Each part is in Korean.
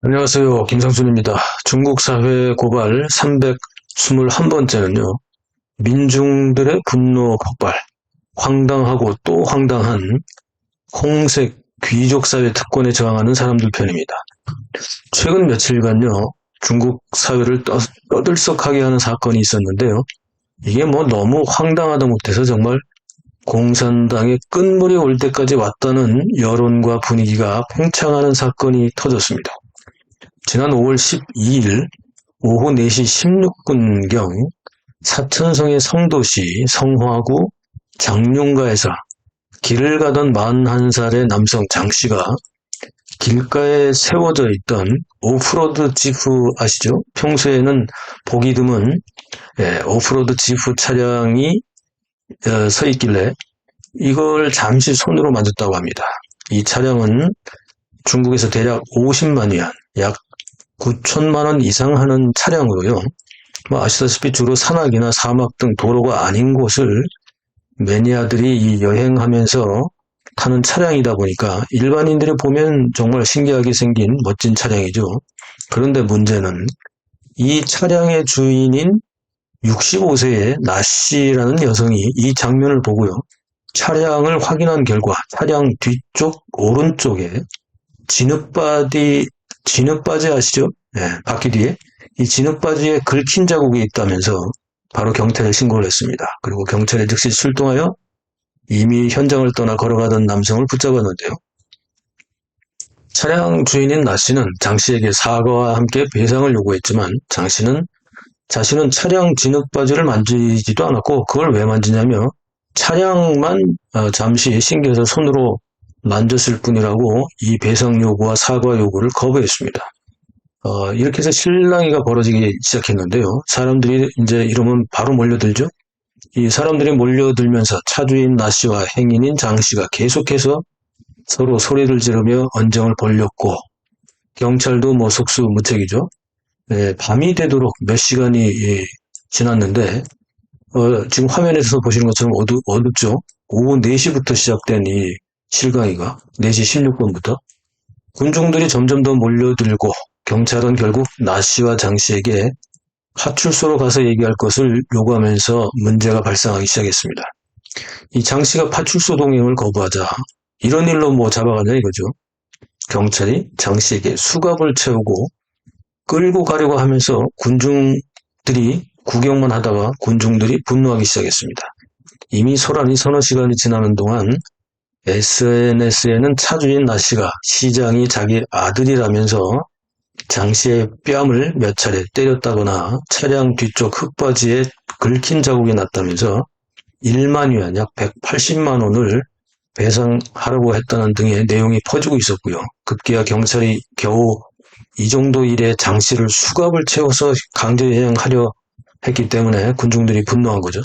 안녕하세요. 김상순입니다. 중국 사회 고발 321번째는요. 민중들의 분노 폭발, 황당하고 또 황당한 홍색 귀족 사회 특권에 저항하는 사람들 편입니다. 최근 며칠간요. 중국 사회를 떠들썩하게 하는 사건이 있었는데요. 이게 너무 황당하다 못해서 정말 공산당의 끝물이 올 때까지 왔다는 여론과 분위기가 팽창하는 사건이 터졌습니다. 지난 5월 12일 오후 4시 16분경 사천성의 성도시 성화구 장룡가에서 길을 가던 41살의 남성 장씨가 길가에 세워져 있던 오프로드 지프 아시죠? 평소에는 보기 드문 오프로드 지프 차량이 서 있길래 이걸 잠시 손으로 만졌다고 합니다. 이 차량은 중국에서 대략 50만 위안, 약 9천만 원 이상 하는 차량으로요. 아시다시피 주로 산악이나 사막 등 도로가 아닌 곳을 매니아들이 여행하면서 타는 차량이다 보니까 일반인들이 보면 정말 신기하게 생긴 멋진 차량이죠. 그런데 문제는 이 차량의 주인인 65세의 나씨라는 여성이 이 장면을 보고요. 차량을 확인한 결과 차량 뒤쪽 오른쪽에 진흙바지 아시죠? 네, 바퀴 뒤에 이 진흙바지에 긁힌 자국이 있다면서 바로 경찰에 신고를 했습니다. 그리고 경찰이 즉시 출동하여 이미 현장을 떠나 걸어가던 남성을 붙잡았는데요. 차량 주인인 나 씨는 장 씨에게 사과와 함께 배상을 요구했지만 장 씨는 자신은 차량 진흙바지를 만지지도 않았고 그걸 왜 만지냐며 차량만 잠시 신겨서 손으로 만졌을 뿐이라고 이 배상 요구와 사과 요구를 거부했습니다. 이렇게 해서 실랑이가 벌어지기 시작했는데요. 사람들이 이제 이러면 바로 몰려들죠. 이 사람들이 몰려들면서 차주인 나 씨와 행인인 장 씨가 계속해서 서로 소리를 지르며 언쟁을 벌였고 경찰도 속수무책이죠. 밤이 되도록 몇 시간이 지났는데 지금 화면에서 보시는 것처럼 어둡죠. 오후 4시부터 시작된 이 실강이가 4시 16분부터 군중들이 점점 더 몰려들고 경찰은 결국 나 씨와 장 씨에게 파출소로 가서 얘기할 것을 요구하면서 문제가 발생하기 시작했습니다. 이 장 씨가 파출소 동행을 거부하자 이런 일로 잡아가냐 이거죠. 경찰이 장 씨에게 수갑을 채우고 끌고 가려고 하면서 군중들이 구경만 하다가 군중들이 분노하기 시작했습니다. 이미 소란이 서너 시간이 지나는 동안 SNS에는 차주인 나 씨가 시장이 자기 아들이라면서 장 씨의 뺨을 몇 차례 때렸다거나 차량 뒤쪽 흙바지에 긁힌 자국이 났다면서 1만 위안, 약 180만 원을 배상하라고 했다는 등의 내용이 퍼지고 있었고요. 급기야 경찰이 겨우 이 정도 일에 장 씨를 수갑을 채워서 강제예양하려 했기 때문에 군중들이 분노한 거죠.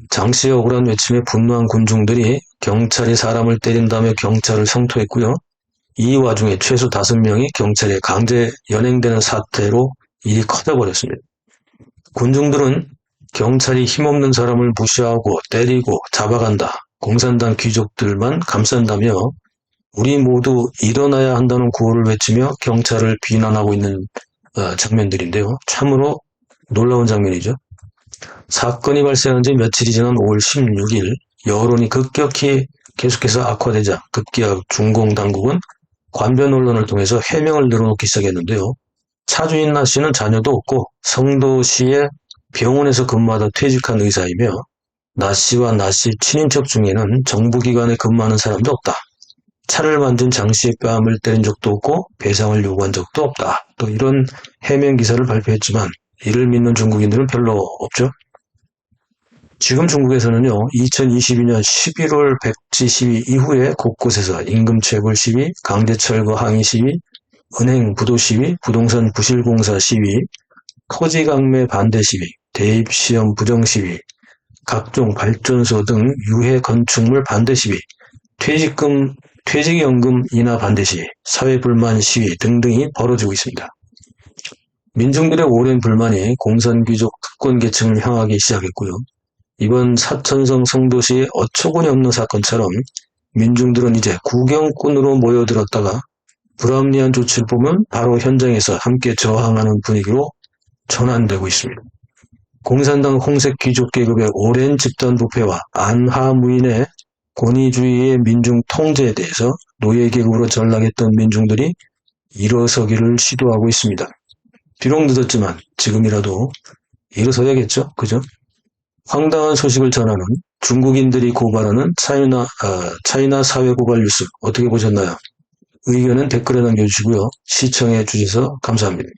장 씨의 억울한 외침에 분노한 군중들이 경찰이 사람을 때린다며 경찰을 성토했고요. 이 와중에 최소 5명이 경찰에 강제 연행되는 사태로 일이 커져버렸습니다. 군중들은 경찰이 힘없는 사람을 무시하고 때리고 잡아간다. 공산당 귀족들만 감싼다며 우리 모두 일어나야 한다는 구호를 외치며 경찰을 비난하고 있는 장면들인데요. 참으로 놀라운 장면이죠. 사건이 발생한 지 며칠이 지난 5월 16일 여론이 급격히 계속해서 악화되자 급기야 중공 당국은 관변 언론을 통해서 해명을 늘어놓기 시작했는데요. 차주인 나 씨는 자녀도 없고 성도시의 병원에서 근무하다 퇴직한 의사이며 나 씨와 나 씨 친인척 중에는 정부기관에 근무하는 사람도 없다. 차를 만진 장 씨의 뺨을 때린 적도 없고 배상을 요구한 적도 없다. 또 이런 해명 기사를 발표했지만 이를 믿는 중국인들은 별로 없죠. 지금 중국에서는요. 2022년 11월 백지 시위 이후에 곳곳에서 임금 체불 시위, 강제철거 항의 시위, 은행 부도 시위, 부동산 부실공사 시위, 토지 강매 반대 시위, 대입시험 부정 시위, 각종 발전소 등 유해 건축물 반대 시위, 퇴직연금 인하 반대 시위, 사회불만 시위 등등이 벌어지고 있습니다. 민중들의 오랜 불만이 공산귀족 특권 계층을 향하기 시작했고요. 이번 사천성 성도시의 어처구니 없는 사건처럼 민중들은 이제 구경꾼으로 모여들었다가 불합리한 조치를 보면 바로 현장에서 함께 저항하는 분위기로 전환되고 있습니다. 공산당 홍색 귀족 계급의 오랜 집단 부패와 안하무인의 권위주의의 민중 통제에 대해서 노예 계급으로 전락했던 민중들이 일어서기를 시도하고 있습니다. 비록 늦었지만 지금이라도 일어서야겠죠. 그죠? 황당한 소식을 전하는 중국인들이 고발하는 차이나 사회 고발 뉴스 어떻게 보셨나요? 의견은 댓글에 남겨주시고요. 시청해 주셔서 감사합니다.